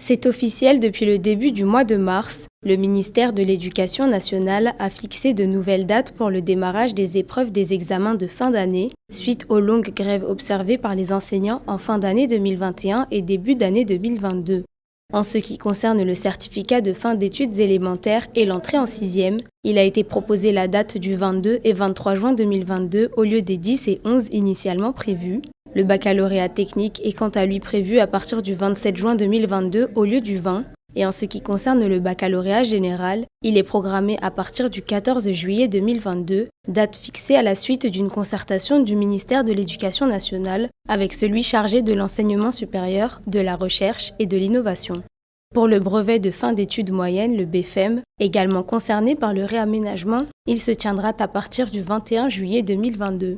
C'est officiel depuis le début du mois de mars. Le ministère de l'Éducation nationale a fixé de nouvelles dates pour le démarrage des épreuves des examens de fin d'année, suite aux longues grèves observées par les enseignants en fin d'année 2021 et début d'année 2022. En ce qui concerne le certificat de fin d'études élémentaires et l'entrée en 6e, il a été proposé la date du 22 et 23 juin 2022 au lieu des 10 et 11 initialement prévus. Le baccalauréat technique est quant à lui prévu à partir du 27 juin 2022 au lieu du 20. Et en ce qui concerne le baccalauréat général, il est programmé à partir du 14 juillet 2022, date fixée à la suite d'une concertation du ministère de l'Éducation nationale avec celui chargé de l'enseignement supérieur, de la recherche et de l'innovation. Pour le brevet de fin d'études moyennes, le BFEM, également concerné par le réaménagement, il se tiendra à partir du 21 juillet 2022.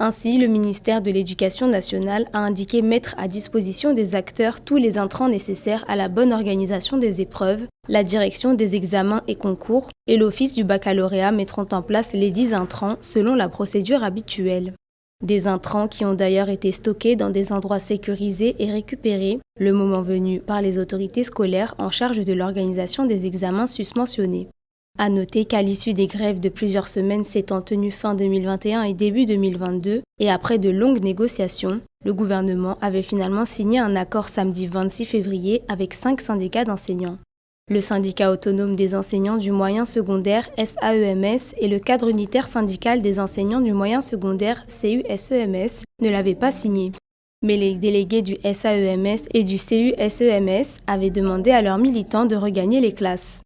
Ainsi, le ministère de l'Éducation nationale a indiqué mettre à disposition des acteurs tous les intrants nécessaires à la bonne organisation des épreuves. La direction des examens et concours et l'office du baccalauréat mettront en place les 10 intrants selon la procédure habituelle. Des intrants qui ont d'ailleurs été stockés dans des endroits sécurisés et récupérés, le moment venu, par les autorités scolaires en charge de l'organisation des examens susmentionnés. À noter qu'à l'issue des grèves de plusieurs semaines s'étant tenues fin 2021 et début 2022, et après de longues négociations, le gouvernement avait finalement signé un accord samedi 26 février avec 5 syndicats d'enseignants. Le syndicat autonome des enseignants du moyen secondaire SAEMS et le cadre unitaire syndical des enseignants du moyen secondaire CUSEMS ne l'avaient pas signé. Mais les délégués du SAEMS et du CUSEMS avaient demandé à leurs militants de regagner les classes.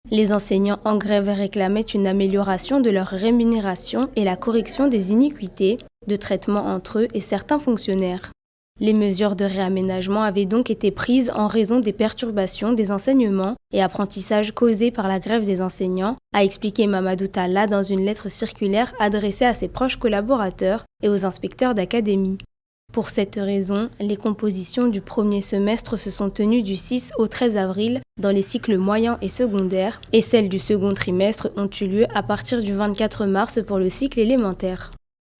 Les enseignants en grève réclamaient une amélioration de leur rémunération et la correction des iniquités de traitement entre eux et certains fonctionnaires. Les mesures de réaménagement avaient donc été prises en raison des perturbations des enseignements et apprentissages causés par la grève des enseignants, a expliqué Mamadou Talla dans une lettre circulaire adressée à ses proches collaborateurs et aux inspecteurs d'académie. Pour cette raison, les compositions du premier semestre se sont tenues du 6 au 13 avril dans les cycles moyens et secondaires, et celles du second trimestre ont eu lieu à partir du 24 mars pour le cycle élémentaire.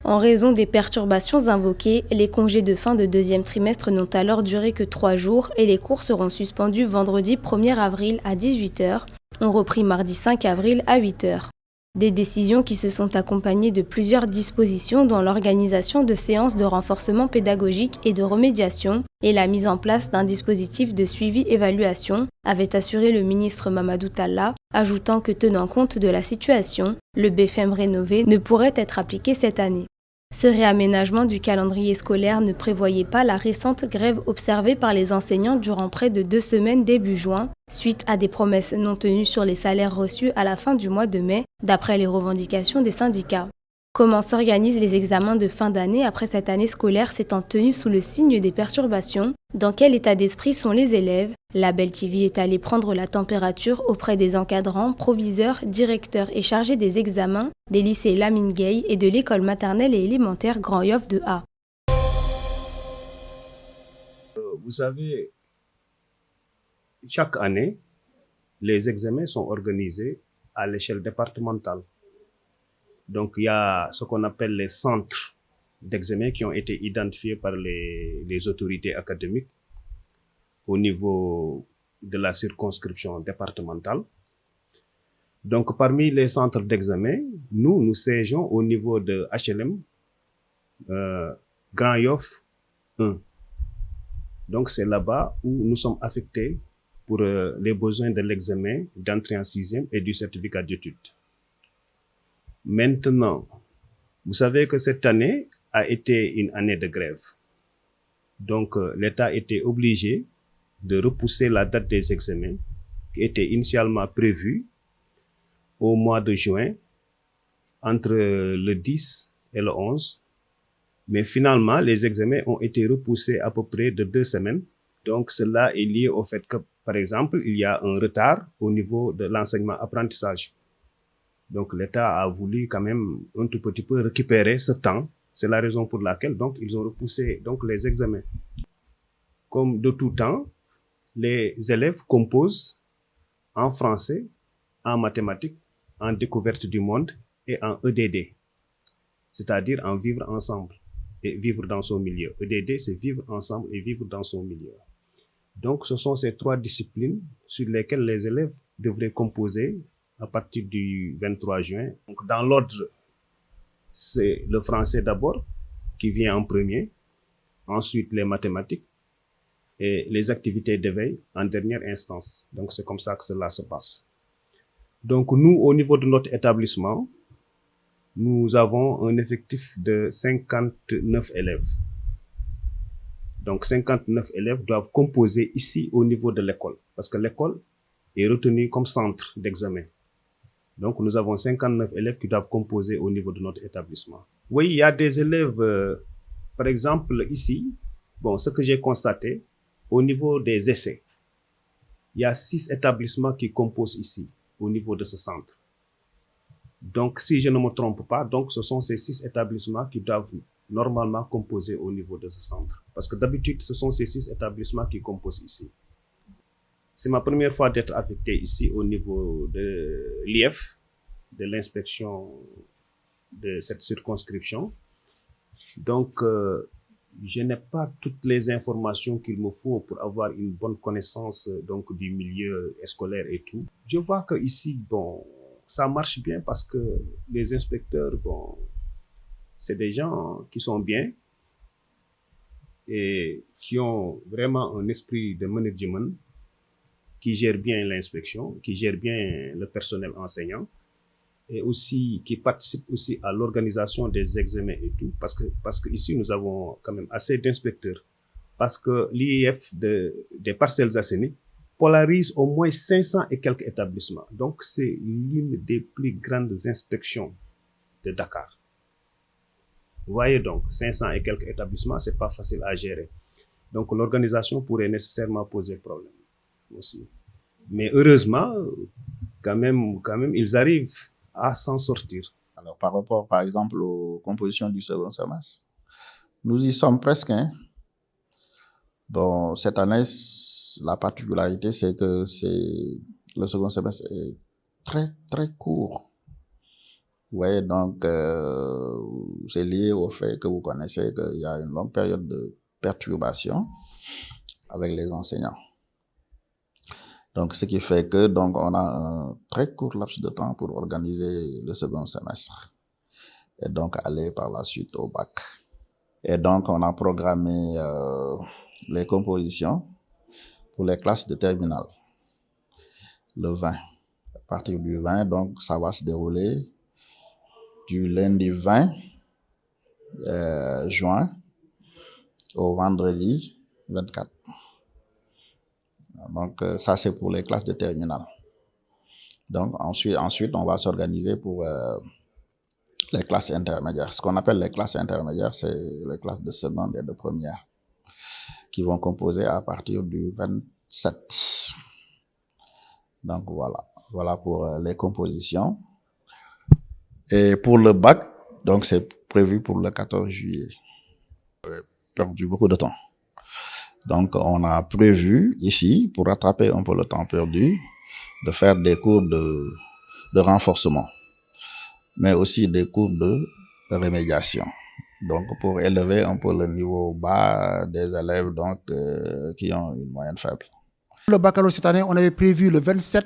En raison des perturbations invoquées, les congés de fin de deuxième trimestre n'ont alors duré que 3 jours et les cours seront suspendus vendredi 1er avril à 18 h, ont repris mardi 5 avril à 8 h. Des décisions qui se sont accompagnées de plusieurs dispositions dans l'organisation de séances de renforcement pédagogique et de remédiation et la mise en place d'un dispositif de suivi-évaluation, avait assuré le ministre Mamadou Talla, ajoutant que tenant compte de la situation, le BFEM rénové ne pourrait être appliqué cette année. Ce réaménagement du calendrier scolaire ne prévoyait pas la récente grève observée par les enseignants durant près de 2 semaines début juin, suite à des promesses non tenues sur les salaires reçus à la fin du mois de mai, d'après les revendications des syndicats. Comment s'organisent les examens de fin d'année après cette année scolaire s'étant tenue sous le signe des perturbations? Dans quel état d'esprit sont les élèves? Label TV est allé prendre la température auprès des encadrants, proviseurs, directeurs et chargés des examens des lycées Lamine Gueye et de l'école maternelle et élémentaire Grand Yoff de A. Vous savez, chaque année, les examens sont organisés à l'échelle départementale. Donc, il y a ce qu'on appelle les centres d'examen qui ont été identifiés par les autorités académiques au niveau de la circonscription départementale. Donc, parmi les centres d'examen, nous siégeons au niveau de HLM Grand Yoff 1. Donc, c'est là-bas où nous sommes affectés pour les besoins de l'examen d'entrée en 6e et du certificat d'études. Maintenant, vous savez que cette année a été une année de grève. Donc, l'État était obligé de repousser la date des examens qui était initialement prévue au mois de juin, entre le 10 et le 11. Mais finalement, les examens ont été repoussés à peu près de 2 semaines. Donc, cela est lié au fait que, par exemple, il y a un retard au niveau de l'enseignement-apprentissage. Donc, l'État a voulu quand même un tout petit peu récupérer ce temps. C'est la raison pour laquelle donc, ils ont repoussé donc, les examens. Comme de tout temps, les élèves composent en français, en mathématiques, en découverte du monde et en EDD, c'est-à-dire en vivre ensemble et vivre dans son milieu. EDD, c'est vivre ensemble et vivre dans son milieu. Donc, ce sont ces 3 disciplines sur lesquelles les élèves devraient composer à partir du 23 juin. Donc, dans l'ordre, c'est le français d'abord, qui vient en premier, ensuite les mathématiques et les activités d'éveil en dernière instance. Donc, c'est comme ça que cela se passe. Donc, nous, au niveau de notre établissement, nous avons un effectif de 59 élèves. Donc, 59 élèves doivent composer ici au niveau de l'école, parce que l'école est retenue comme centre d'examen. Donc, nous avons 59 élèves qui doivent composer au niveau de notre établissement. Oui, il y a des élèves, par exemple, ici, ce que j'ai constaté, au niveau des essais, il y a 6 établissements qui composent ici, au niveau de ce centre. Donc, si je ne me trompe pas, donc ce sont ces 6 établissements qui doivent normalement composer au niveau de ce centre. Parce que d'habitude, ce sont ces 6 établissements qui composent ici. C'est ma première fois d'être affecté ici au niveau de l'IF, de l'inspection de cette circonscription. Donc, je n'ai pas toutes les informations qu'il me faut pour avoir une bonne connaissance donc, du milieu scolaire et tout. Je vois qu'ici, ça marche bien parce que les inspecteurs, c'est des gens qui sont bien et qui ont vraiment un esprit de management, qui gèrent bien l'inspection, qui gèrent bien le personnel enseignant et aussi qui participent aussi à l'organisation des examens et tout, parce que ici nous avons quand même assez d'inspecteurs, parce que l'IEF des Parcelles Assainies polarise au moins 500 et quelques établissements. Donc c'est l'une des plus grandes inspections de Dakar. Vous voyez donc, 500 et quelques établissements, c'est pas facile à gérer. Donc l'organisation pourrait nécessairement poser problème aussi. Mais heureusement, quand même, ils arrivent à s'en sortir. Alors, par rapport, par exemple, aux compositions du second semestre, nous y sommes presque. Bon, cette année, la particularité, c'est que le second semestre est très, très court. Vous voyez, donc, c'est lié au fait que vous connaissez qu'il y a une longue période de perturbation avec les enseignants. Donc, ce qui fait que, donc, on a un très court laps de temps pour organiser le second semestre. Et donc, aller par la suite au bac. Et donc, on a programmé les compositions pour les classes de terminale. Le 20. À partir du 20, donc, ça va se dérouler du lundi 20 juin au vendredi 24. Donc, ça, c'est pour les classes de terminale. Donc, ensuite, on va s'organiser pour les classes intermédiaires. Ce qu'on appelle les classes intermédiaires, c'est les classes de seconde et de première qui vont composer à partir du 27. Donc, voilà pour les compositions. Et pour le bac, donc, c'est prévu pour le 14 juillet. On a perdu beaucoup de temps. Donc, on a prévu ici, pour rattraper un peu le temps perdu, de faire des cours de renforcement, mais aussi des cours de remédiation. Donc, pour élever un peu le niveau bas des élèves donc, qui ont une moyenne faible. Le baccalauréat cette année, on avait prévu le 27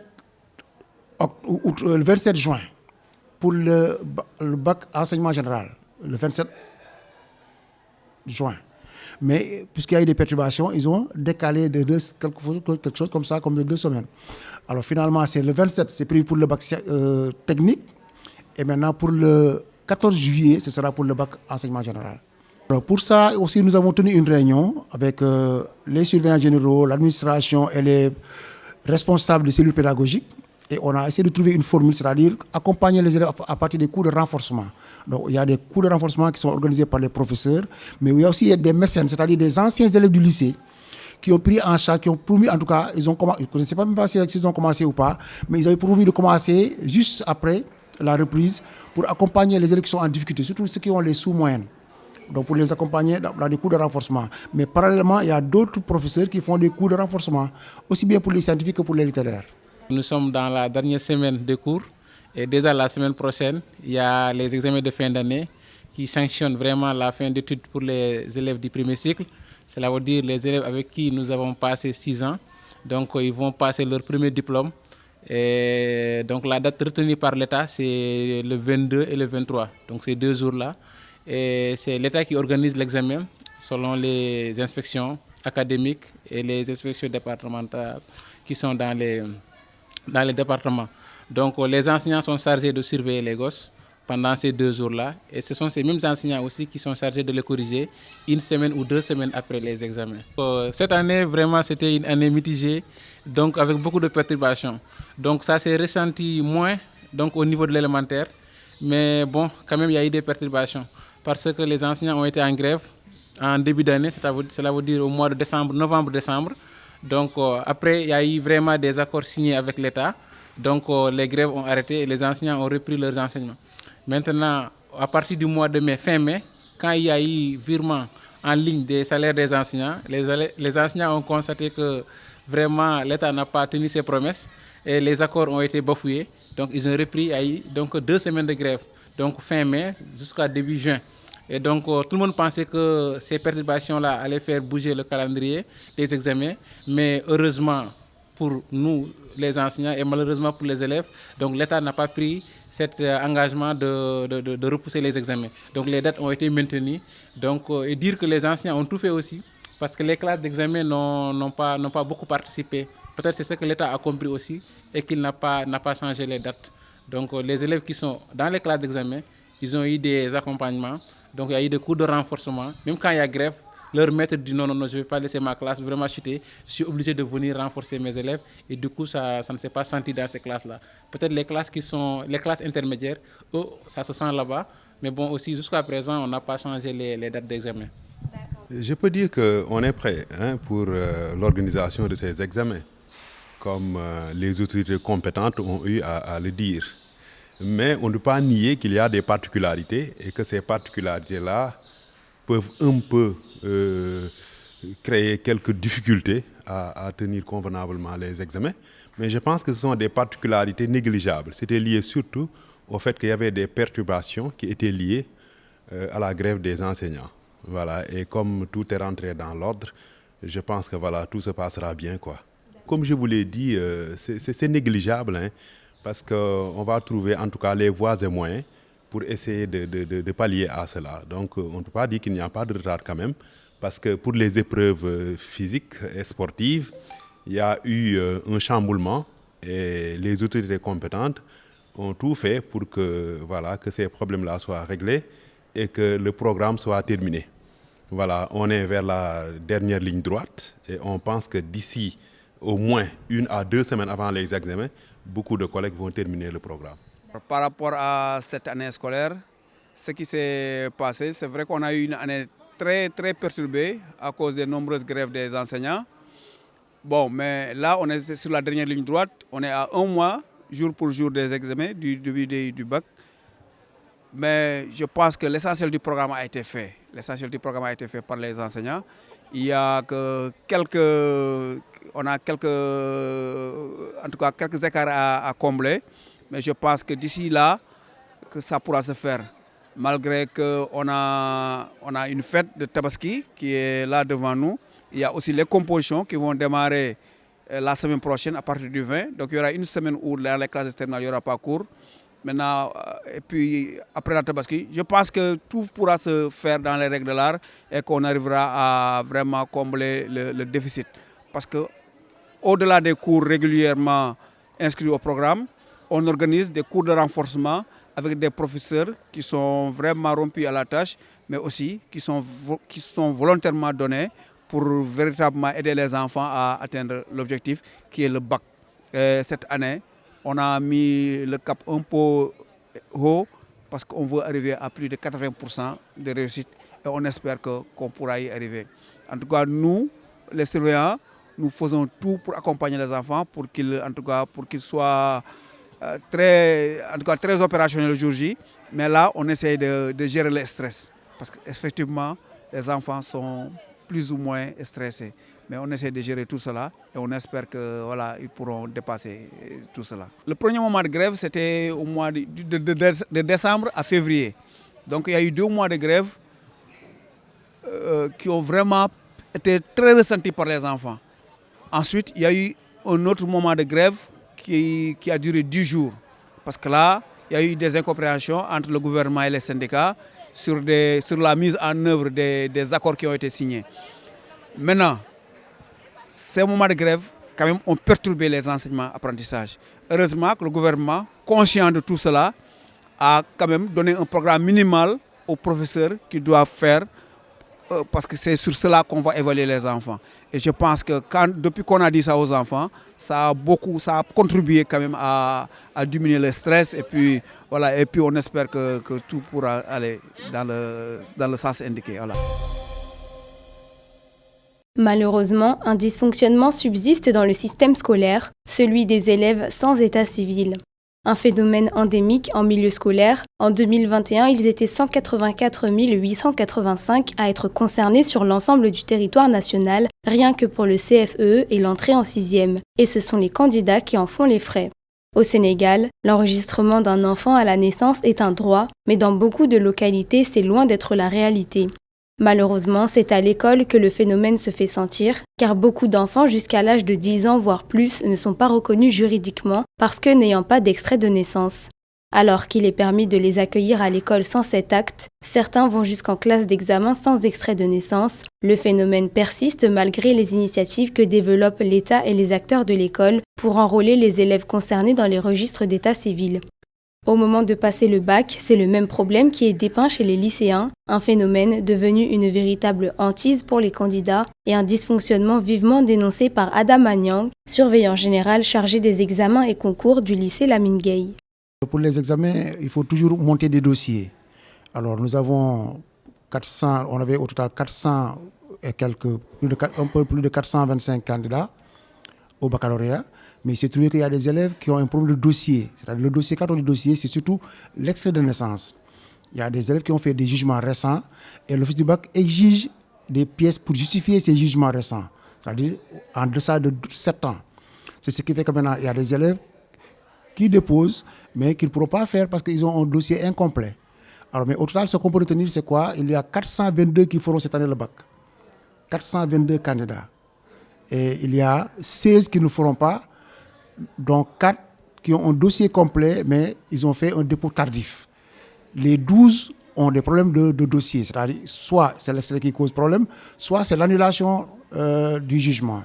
juin pour le bac enseignement général, le 27 juin. Mais puisqu'il y a eu des perturbations, ils ont décalé quelque chose comme ça, comme de 2 semaines. Alors finalement, c'est le 27, c'est prévu pour le bac technique. Et maintenant, pour le 14 juillet, ce sera pour le bac enseignement général. Alors pour ça aussi, nous avons tenu une réunion avec les surveillants généraux, l'administration et les responsables des cellules pédagogiques. Et on a essayé de trouver une formule, c'est-à-dire accompagner les élèves à partir des cours de renforcement. Donc, il y a des cours de renforcement qui sont organisés par les professeurs, mais il y a aussi des mécènes, c'est-à-dire des anciens élèves du lycée qui ont pris en charge, qui ont promis, en tout cas, ils ont commencé, je ne sais pas même pas s'ils ont commencé ou pas, mais ils avaient promis de commencer juste après la reprise pour accompagner les élèves qui sont en difficulté, surtout ceux qui ont les sous-moyennes. Donc, pour les accompagner dans des cours de renforcement. Mais parallèlement, il y a d'autres professeurs qui font des cours de renforcement, aussi bien pour les scientifiques que pour les littéraires. Nous sommes dans la dernière semaine de cours et déjà la semaine prochaine, il y a les examens de fin d'année qui sanctionnent vraiment la fin d'études pour les élèves du premier cycle. Cela veut dire les élèves avec qui nous avons passé 6 ans. Donc, ils vont passer leur premier diplôme. Et donc, la date retenue par l'État, c'est le 22 et le 23. Donc, ces 2 jours-là. Et c'est l'État qui organise l'examen selon les inspections académiques et les inspections départementales qui sont dans les départements. Donc, les enseignants sont chargés de surveiller les gosses pendant ces 2 jours-là. Et ce sont ces mêmes enseignants aussi qui sont chargés de les corriger 1 semaine ou 2 semaines après les examens. Cette année, vraiment, c'était une année mitigée, donc avec beaucoup de perturbations. Donc ça s'est ressenti moins donc, au niveau de l'élémentaire. Mais bon, quand même, il y a eu des perturbations parce que les enseignants ont été en grève en début d'année, cela veut dire au mois de décembre, novembre-décembre. Donc après, il y a eu vraiment des accords signés avec l'État. Donc les grèves ont arrêté et les enseignants ont repris leurs enseignements. Maintenant, à partir du mois de mai, fin mai, quand il y a eu virement en ligne des salaires des enseignants, les enseignants ont constaté que vraiment l'État n'a pas tenu ses promesses et les accords ont été bafoués. Donc ils ont repris donc 2 semaines de grève, donc fin mai jusqu'à début juin. Et donc tout le monde pensait que ces perturbations-là allaient faire bouger le calendrier des examens, mais heureusement pour nous, les enseignants, et malheureusement pour les élèves, donc l'État n'a pas pris cet engagement de repousser les examens. Donc les dates ont été maintenues. Donc, et dire que les enseignants ont tout fait aussi, parce que les classes d'examen n'ont pas beaucoup participé. Peut-être c'est ce que l'État a compris aussi, et qu'il n'a pas changé les dates. Donc les élèves qui sont dans les classes d'examen, ils ont eu des accompagnements, donc il y a eu des cours de renforcement. Même quand il y a grève, leur maître dit non, je ne vais pas laisser ma classe vraiment chuter. Je suis obligé de venir renforcer mes élèves. Et du coup, ça ne s'est pas senti dans ces classes-là. Peut-être les classes intermédiaires, eux, ça se sent là-bas. Mais bon, aussi, jusqu'à présent, on n'a pas changé les dates d'examen. Je peux dire qu'on est prêt pour l'organisation de ces examens, comme les autorités compétentes ont eu à le dire. Mais on ne peut pas nier qu'il y a des particularités et que ces particularités-là peuvent un peu créer quelques difficultés à tenir convenablement les examens. Mais je pense que ce sont des particularités négligeables. C'était lié surtout au fait qu'il y avait des perturbations qui étaient liées à la grève des enseignants. Voilà. Et comme tout est rentré dans l'ordre, je pense que voilà, tout se passera bien, quoi. Comme je vous l'ai dit, c'est négligeable, parce qu'on va trouver en tout cas les voies et moyens pour essayer de pallier à cela. Donc on ne peut pas dire qu'il n'y a pas de retard quand même, parce que pour les épreuves physiques et sportives, il y a eu un chamboulement et les autorités compétentes ont tout fait pour que ces problèmes-là soient réglés et que le programme soit terminé. Voilà, on est vers la dernière ligne droite et on pense que d'ici au moins 1 à 2 semaines avant les examens, beaucoup de collègues vont terminer le programme. Par rapport à cette année scolaire, ce qui s'est passé, c'est vrai qu'on a eu une année très, très perturbée à cause des nombreuses grèves des enseignants. Bon, mais là, on est sur la dernière ligne droite. On est à 1 mois, jour pour jour des examens, du début du bac. Mais je pense que l'essentiel du programme a été fait. L'essentiel du programme a été fait par les enseignants. Il y a que quelques écarts à combler. Mais je pense que d'ici là, que ça pourra se faire. Malgré qu'on a une fête de Tabaski qui est là devant nous. Il y a aussi les compositions qui vont démarrer la semaine prochaine à partir du 20. Donc il y aura une semaine où dans les classes externales, il n'y aura pas cours. Maintenant, et puis après la Tabaski, je pense que tout pourra se faire dans les règles de l'art et qu'on arrivera à vraiment combler le déficit. Parce que au-delà des cours régulièrement inscrits au programme, on organise des cours de renforcement avec des professeurs qui sont vraiment rompus à la tâche, mais aussi qui sont volontairement donnés pour véritablement aider les enfants à atteindre l'objectif qui est le bac. Et cette année, on a mis le cap un peu haut parce qu'on veut arriver à plus de 80% de réussite et on espère qu'on pourra y arriver. En tout cas, nous, les surveillants, nous faisons tout pour accompagner les enfants pour qu'ils soient très opérationnels le jour J. Mais là, on essaie de gérer le stress parce qu'effectivement, les enfants sont plus ou moins stressés. Mais on essaie de gérer tout cela et on espère que ils pourront dépasser tout cela. Le premier moment de grève, c'était au mois de décembre à février. Donc il y a eu 2 mois de grève qui ont vraiment était très ressenti par les enfants. Ensuite, il y a eu un autre moment de grève qui a duré 10 jours. Parce que là, il y a eu des incompréhensions entre le gouvernement et les syndicats sur la mise en œuvre des accords qui ont été signés. Maintenant, ces moments de grève, quand même, ont perturbé les enseignements apprentissages. Heureusement que le gouvernement, conscient de tout cela, a quand même donné un programme minimal aux professeurs qui doivent faire, parce que c'est sur cela qu'on va évaluer les enfants. Et je pense que depuis qu'on a dit ça aux enfants, ça a contribué quand même à diminuer le stress. Et puis, voilà, et puis on espère que tout pourra aller dans le sens indiqué. Voilà. Malheureusement, un dysfonctionnement subsiste dans le système scolaire, celui des élèves sans état civil. Un phénomène endémique en milieu scolaire. En 2021, ils étaient 184 885 à être concernés sur l'ensemble du territoire national, rien que pour le CFE et l'entrée en 6e. Et ce sont les candidats qui en font les frais. Au Sénégal, l'enregistrement d'un enfant à la naissance est un droit, mais dans beaucoup de localités, c'est loin d'être la réalité. Malheureusement, c'est à l'école que le phénomène se fait sentir, car beaucoup d'enfants jusqu'à l'âge de 10 ans, voire plus, ne sont pas reconnus juridiquement parce que n'ayant pas d'extrait de naissance. Alors qu'il est permis de les accueillir à l'école sans cet acte, certains vont jusqu'en classe d'examen sans extrait de naissance. Le phénomène persiste malgré les initiatives que développent l'État et les acteurs de l'école pour enrôler les élèves concernés dans les registres d'état civil. Au moment de passer le bac, c'est le même problème qui est dépeint chez les lycéens, un phénomène devenu une véritable hantise pour les candidats et un dysfonctionnement vivement dénoncé par Adam Magnang, surveillant général chargé des examens et concours du lycée Lamine Gueye. Pour les examens, il faut toujours monter des dossiers. Alors nous avons 400, on avait au total 400 et quelques, un peu plus de 425 candidats au baccalauréat. Mais il s'est trouvé qu'il y a des élèves qui ont un problème de dossier. C'est-à-dire le dossier, quand on dit dossier, c'est surtout l'extrait de naissance. Il y a des élèves qui ont fait des jugements récents et l'office du bac exige des pièces pour justifier ces jugements récents. C'est-à-dire en deçà de 7 ans. C'est ce qui fait que maintenant, il y a des élèves qui déposent, mais qui ne pourront pas faire parce qu'ils ont un dossier incomplet. Alors, mais au total, ce qu'on peut retenir, c'est quoi? Il y a 422 qui feront cette année le bac. 422 candidats. Et il y a 16 qui ne feront pas, dont 4 qui ont un dossier complet, mais ils ont fait un dépôt tardif. Les 12 ont des problèmes de dossier, c'est-à-dire soit c'est l'extrait qui cause problème, soit c'est l'annulation du jugement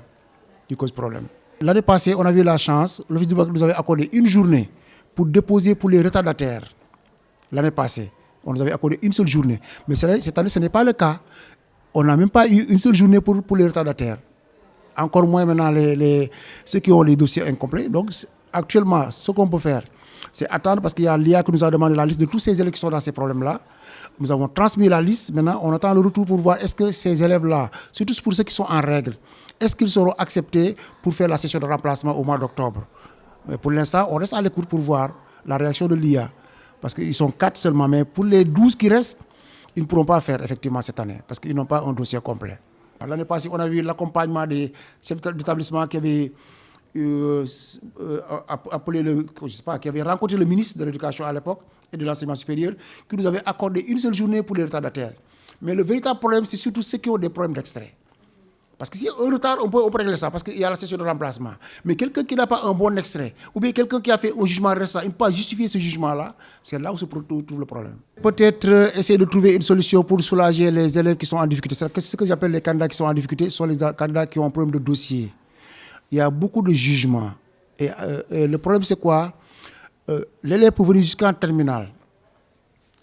qui cause problème. L'année passée, on a eu la chance, l'office du bac nous avait accordé une journée pour déposer pour les retardataires. L'année passée, on nous avait accordé une seule journée. Mais cette année, ce n'est pas le cas. On n'a même pas eu une seule journée pour les retardataires. Encore moins maintenant ceux qui ont les dossiers incomplets. Donc actuellement, ce qu'on peut faire, c'est attendre parce qu'il y a l'IA qui nous a demandé la liste de tous ces élèves qui sont dans ces problèmes-là. Nous avons transmis la liste. Maintenant, on attend le retour pour voir est-ce que ces élèves-là, surtout pour ceux qui sont en règle, est-ce qu'ils seront acceptés pour faire la session de remplacement au mois d'octobre. Mais pour l'instant, on reste à l'écoute pour voir la réaction de l'IA. Parce qu'ils sont 4 seulement. Mais pour les 12 qui restent, ils ne pourront pas faire effectivement cette année parce qu'ils n'ont pas un dossier complet. L'année passée, on a vu l'accompagnement des chefs d'établissement qui avaient qui avaient rencontré le ministre de l'Éducation à l'époque et de l'enseignement supérieur, qui nous avait accordé une seule journée pour les retardataires. Mais le véritable problème, c'est surtout ceux qui ont des problèmes d'extrait. Parce que si un retard, on peut régler ça, parce qu'il y a la session de remplacement. Mais quelqu'un qui n'a pas un bon extrait, ou bien quelqu'un qui a fait un jugement récent, il ne peut pas justifier ce jugement-là, c'est là où se trouve le problème. Peut-être essayer de trouver une solution pour soulager les élèves qui sont en difficulté. Ce que j'appelle les candidats qui sont en difficulté sont les candidats qui ont un problème de dossier. Il y a beaucoup de jugements. Et le problème, c'est quoi? L'élève peut venir jusqu'en terminale.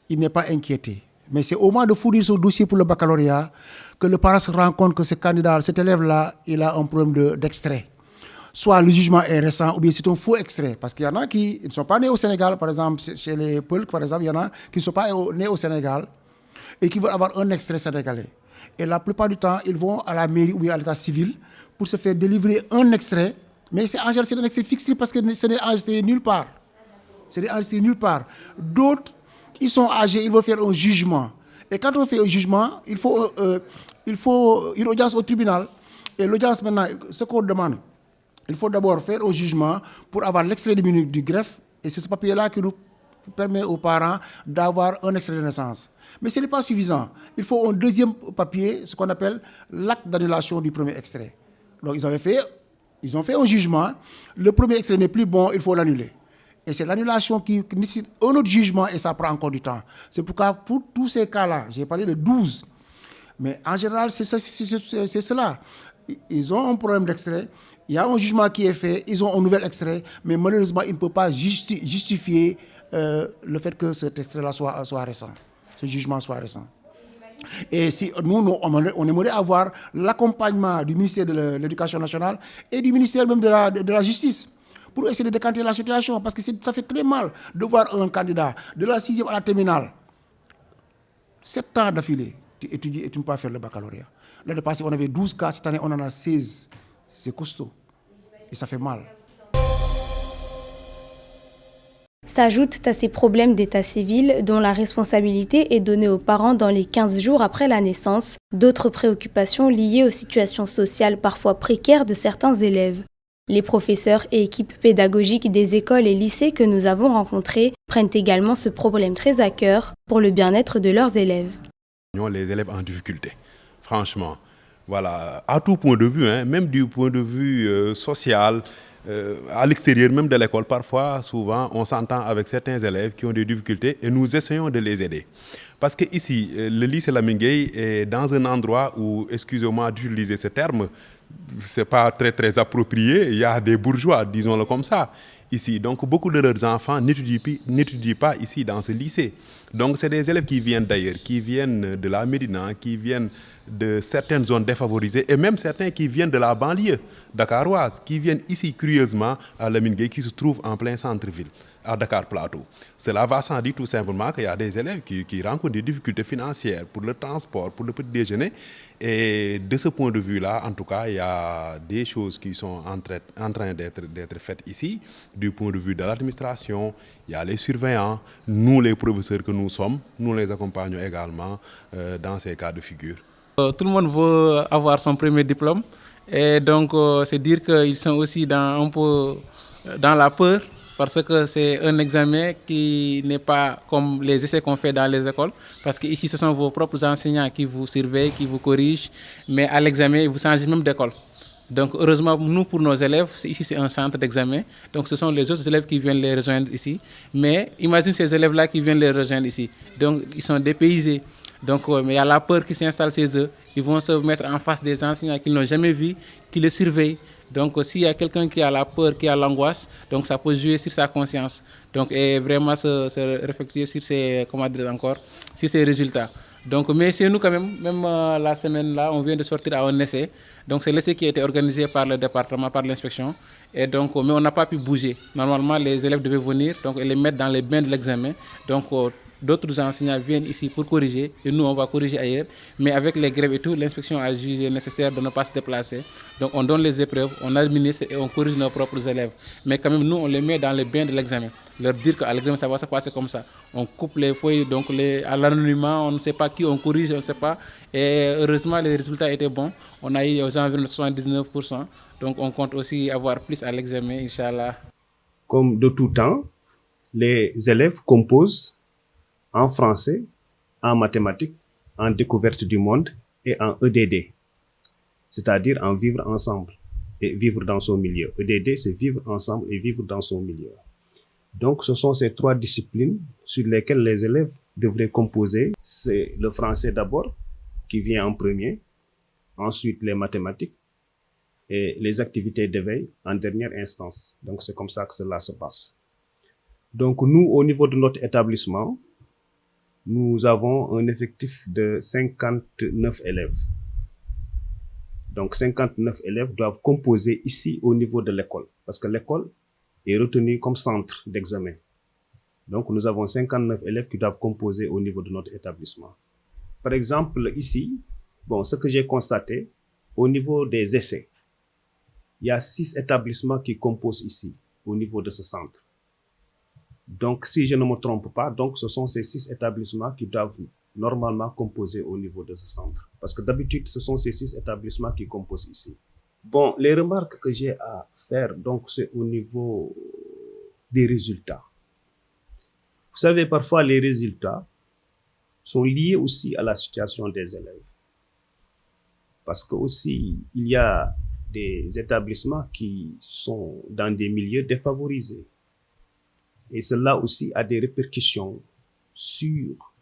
Il n'est pas inquiété. Mais c'est au moment de fournir son dossier pour le baccalauréat que le parent se rend compte que ce candidat, cet élève-là, il a un problème d'extrait. Soit le jugement est récent, ou bien c'est un faux extrait. Parce qu'il y en a qui ne sont pas nés au Sénégal, par exemple, chez les Peuls, par exemple, il y en a qui ne sont pas nés au Sénégal et qui veulent avoir un extrait sénégalais. Et la plupart du temps, ils vont à la mairie ou bien à l'état civil pour se faire délivrer un extrait. Mais c'est en général, c'est un extrait fixé parce que ce n'est enregistré nulle part. C'est enregistré nulle part. D'autres, ils sont âgés, ils vont faire un jugement. Et quand on fait un jugement, il faut une audience au tribunal. Et l'audience, maintenant, ce qu'on demande, il faut d'abord faire un jugement pour avoir l'extrait du greffe. Et c'est ce papier-là que nous permet aux parents d'avoir un extrait de naissance. Mais ce n'est pas suffisant. Il faut un deuxième papier, ce qu'on appelle l'acte d'annulation du premier extrait. Donc ils ont fait un jugement. Le premier extrait n'est plus bon, il faut l'annuler. Et c'est l'annulation qui nécessite un autre jugement et ça prend encore du temps. C'est pourquoi pour tous ces cas-là, j'ai parlé de 12. Mais en général, c'est cela. Ils ont un problème d'extrait, il y a un jugement qui est fait, ils ont un nouvel extrait, mais malheureusement, ils ne peuvent pas justifier le fait que cet extrait-là soit récent, ce jugement soit récent. Et si nous, on aimerait avoir l'accompagnement du ministère de l'Éducation nationale et du ministère même de la Justice pour essayer de décanter la situation, parce que ça fait très mal de voir un candidat de la 6e à la terminale, 7 ans d'affilée, tu étudies et tu ne peux pas faire le baccalauréat. L'année passée, on avait 12 cas, cette année, on en a 16. C'est costaud. Et ça fait mal. S'ajoutent à ces problèmes d'état civil dont la responsabilité est donnée aux parents dans les 15 jours après la naissance, d'autres préoccupations liées aux situations sociales parfois précaires de certains élèves. Les professeurs et équipes pédagogiques des écoles et lycées que nous avons rencontrés prennent également ce problème très à cœur pour le bien-être de leurs élèves. Les élèves en difficulté, franchement, voilà, à tout point de vue, hein, même du point de vue social, à l'extérieur même de l'école, parfois, souvent, on s'entend avec certains élèves qui ont des difficultés et nous essayons de les aider. Parce que ici, le lycée Lamine Gueye est dans un endroit où, excusez-moi d'utiliser ce terme, c'est pas très approprié, il y a des bourgeois, disons-le comme ça, ici. Donc beaucoup de leurs enfants n'étudient pas ici dans ce lycée. Donc c'est des élèves qui viennent d'ailleurs, qui viennent de la Médina, qui viennent de certaines zones défavorisées et même certains qui viennent de la banlieue dakaroise, qui viennent ici curieusement à Lamine Gueye qui se trouve en plein centre-ville, à Dakar Plateau. Cela va sans dire tout simplement qu'il y a des élèves qui rencontrent des difficultés financières pour le transport, pour le petit déjeuner. Et de ce point de vue-là, en tout cas, il y a des choses qui sont en train d'être faites ici. Du point de vue de l'administration, il y a les surveillants, nous les professeurs que nous sommes, nous les accompagnons également dans ces cas de figure. Tout le monde veut avoir son premier diplôme et donc c'est dire qu'ils sont aussi un peu dans la peur parce que c'est un examen qui n'est pas comme les essais qu'on fait dans les écoles parce qu'ici ce sont vos propres enseignants qui vous surveillent, qui vous corrigent, mais à l'examen ils vous changent même d'école. Donc heureusement nous pour nos élèves, ici c'est un centre d'examen, donc ce sont les autres élèves qui viennent les rejoindre ici, mais imagine ces élèves-là qui viennent les rejoindre ici, donc ils sont dépaysés. Donc, mais il y a la peur qui s'installe chez eux. Ils vont se mettre en face des enseignants qu'ils n'ont jamais vus, qui les surveillent. Donc, s'il y a quelqu'un qui a la peur, qui a l'angoisse, donc ça peut jouer sur sa conscience. Donc, et vraiment se réfléchir sur sur ces résultats. Donc, mais chez nous quand même la semaine là, on vient de sortir à un essai. Donc, c'est l'essai qui a été organisé par le département, par l'inspection. Et donc, mais on n'a pas pu bouger. Normalement, les élèves devaient venir, donc et les mettre dans les bains de l'examen. Donc, d'autres enseignants viennent ici pour corriger et nous on va corriger ailleurs. Mais avec les grèves et tout, l'inspection a jugé nécessaire de ne pas se déplacer. Donc on donne les épreuves, on administre et on corrige nos propres élèves. Mais quand même nous on les met dans les bains de l'examen. Leur dire qu'à l'examen ça va se passer comme ça. On coupe les feuilles, donc à l'anonymat, on ne sait pas qui on corrige, on ne sait pas. Et heureusement les résultats étaient bons. On a eu aux environs de 79%. Donc on compte aussi avoir plus à l'examen, Inch'Allah. Comme de tout temps, les élèves composent en français, en mathématiques, en découverte du monde et en EDD, c'est-à-dire en vivre ensemble et vivre dans son milieu. EDD, c'est vivre ensemble et vivre dans son milieu. Donc, ce sont ces 3 disciplines sur lesquelles les élèves devraient composer. C'est le français d'abord, qui vient en premier, ensuite les mathématiques et les activités d'éveil en dernière instance. Donc, c'est comme ça que cela se passe. Donc, nous, au niveau de notre établissement, nous avons un effectif de 59 élèves. Donc 59 élèves doivent composer ici au niveau de l'école, parce que l'école est retenue comme centre d'examen. Donc nous avons 59 élèves qui doivent composer au niveau de notre établissement. Par exemple, ici, ce que j'ai constaté, au niveau des essais, il y a 6 établissements qui composent ici, au niveau de ce centre. Donc, si je ne me trompe pas, donc ce sont ces 6 établissements qui doivent normalement composer au niveau de ce centre. Parce que d'habitude, ce sont ces 6 établissements qui composent ici. Bon, les remarques que j'ai à faire, donc, c'est au niveau des résultats. Vous savez, parfois les résultats sont liés aussi à la situation des élèves. Parce que aussi, il y a des établissements qui sont dans des milieux défavorisés. Et cela aussi a des répercussions sur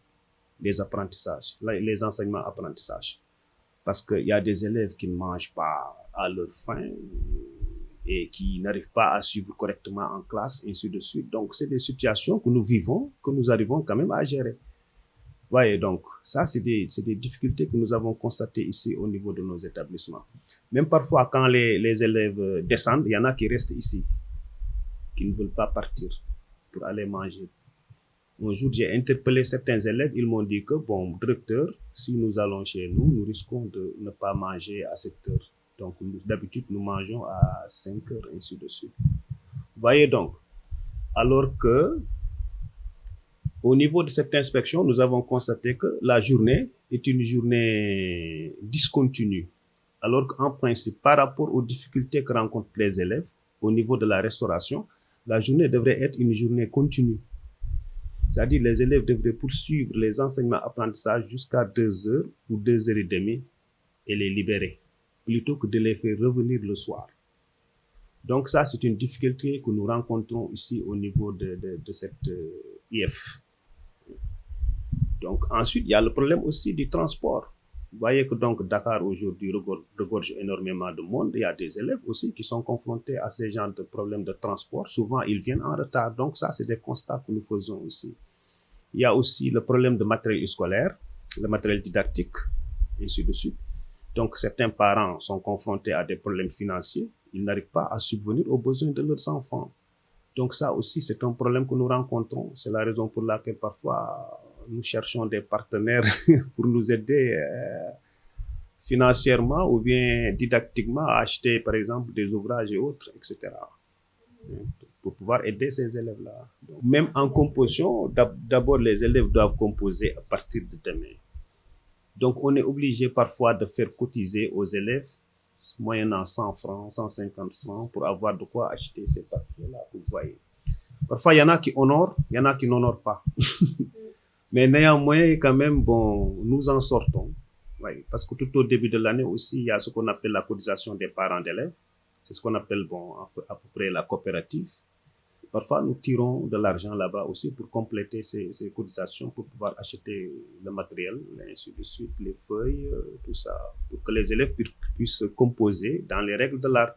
les apprentissages, les enseignements-apprentissages. Parce qu'il y a des élèves qui ne mangent pas à leur faim et qui n'arrivent pas à suivre correctement en classe, ainsi de suite. Donc, c'est des situations que nous vivons, que nous arrivons quand même à gérer. Vous voyez, donc, ça, c'est des difficultés que nous avons constatées ici au niveau de nos établissements. Même parfois, quand les élèves descendent, il y en a qui restent ici, qui ne veulent pas partir pour aller manger. Un jour, j'ai interpellé certains élèves, ils m'ont dit que, bon, directeur, si nous allons chez nous, nous risquons de ne pas manger à cette heure. Donc, d'habitude, nous mangeons à 5 heures, ainsi de suite. Vous voyez donc, alors que, au niveau de cette inspection, nous avons constaté que la journée est une journée discontinue. Alors qu'en principe, par rapport aux difficultés que rencontrent les élèves au niveau de la restauration, la journée devrait être une journée continue. C'est-à-dire les élèves devraient poursuivre les enseignements-apprentissages jusqu'à 2 heures ou 2 heures et demie et les libérer, plutôt que de les faire revenir le soir. Donc ça, c'est une difficulté que nous rencontrons ici au niveau de cette IF. Donc ensuite, il y a le problème aussi du transport. Vous voyez que donc Dakar aujourd'hui regorge énormément de monde. Il y a des élèves aussi qui sont confrontés à ces genres de problèmes de transport. Souvent, ils viennent en retard. Donc ça, c'est des constats que nous faisons ici. Il y a aussi le problème de matériel scolaire, le matériel didactique, et ainsi de suite. Donc certains parents sont confrontés à des problèmes financiers. Ils n'arrivent pas à subvenir aux besoins de leurs enfants. Donc ça aussi, c'est un problème que nous rencontrons. C'est la raison pour laquelle parfois nous cherchons des partenaires pour nous aider financièrement ou bien didactiquement à acheter, par exemple, des ouvrages et autres, etc. Pour pouvoir aider ces élèves-là. Même en composition, d'abord, les élèves doivent composer à partir de demain. Donc, on est obligé parfois de faire cotiser aux élèves moyennant 100 francs, 150 francs pour avoir de quoi acheter ces papiers-là, vous voyez. Parfois, il y en a qui honorent, il y en a qui n'honorent pas. Mais néanmoins, quand même, bon, nous en sortons. Oui, parce que tout au début de l'année aussi, il y a ce qu'on appelle la cotisation des parents d'élèves. C'est ce qu'on appelle, bon, à peu près la coopérative. Parfois, nous tirons de l'argent là-bas aussi pour compléter ces cotisations, pour pouvoir acheter le matériel, ainsi de suite, les feuilles, tout ça, pour que les élèves puissent composer dans les règles de l'art.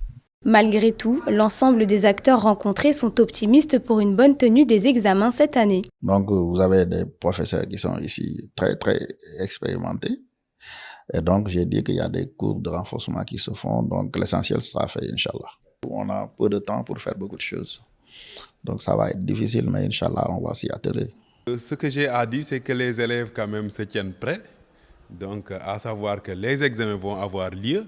Malgré tout, l'ensemble des acteurs rencontrés sont optimistes pour une bonne tenue des examens cette année. Donc, vous avez des professeurs qui sont ici très, très expérimentés. Et donc, j'ai dit qu'il y a des cours de renforcement qui se font. Donc, l'essentiel sera fait, Inch'Allah. On a peu de temps pour faire beaucoup de choses. Donc, ça va être difficile, mais Inch'Allah, on va s'y atteler. Ce que j'ai à dire, c'est que les élèves, quand même, se tiennent prêts. Donc, à savoir que les examens vont avoir lieu.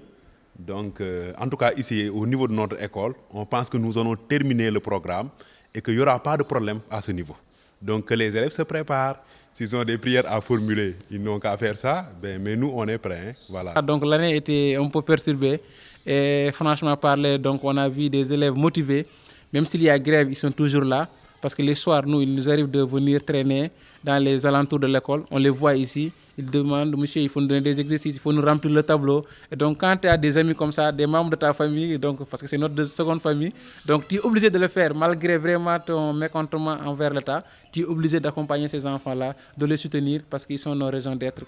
Donc, en tout cas, ici, au niveau de notre école, on pense que nous allons terminer le programme et qu'il n'y aura pas de problème à ce niveau. Donc, que les élèves se préparent. S'ils ont des prières à formuler, ils n'ont qu'à faire ça. Ben, mais nous, on est prêts. Hein, voilà. Donc, l'année était un peu perturbée. Et franchement parler, donc, on a vu des élèves motivés. Même s'il y a grève, ils sont toujours là. Parce que les soirs, il nous arrive de venir traîner dans les alentours de l'école. On les voit ici. Ils demandent, monsieur, il faut nous donner des exercices, il faut nous remplir le tableau. Et donc, quand tu as des amis comme ça, des membres de ta famille, donc, parce que c'est notre seconde famille, donc tu es obligé de le faire, malgré vraiment ton mécontentement envers l'État. Tu es obligé d'accompagner ces enfants-là, de les soutenir, parce qu'ils sont nos raisons d'être.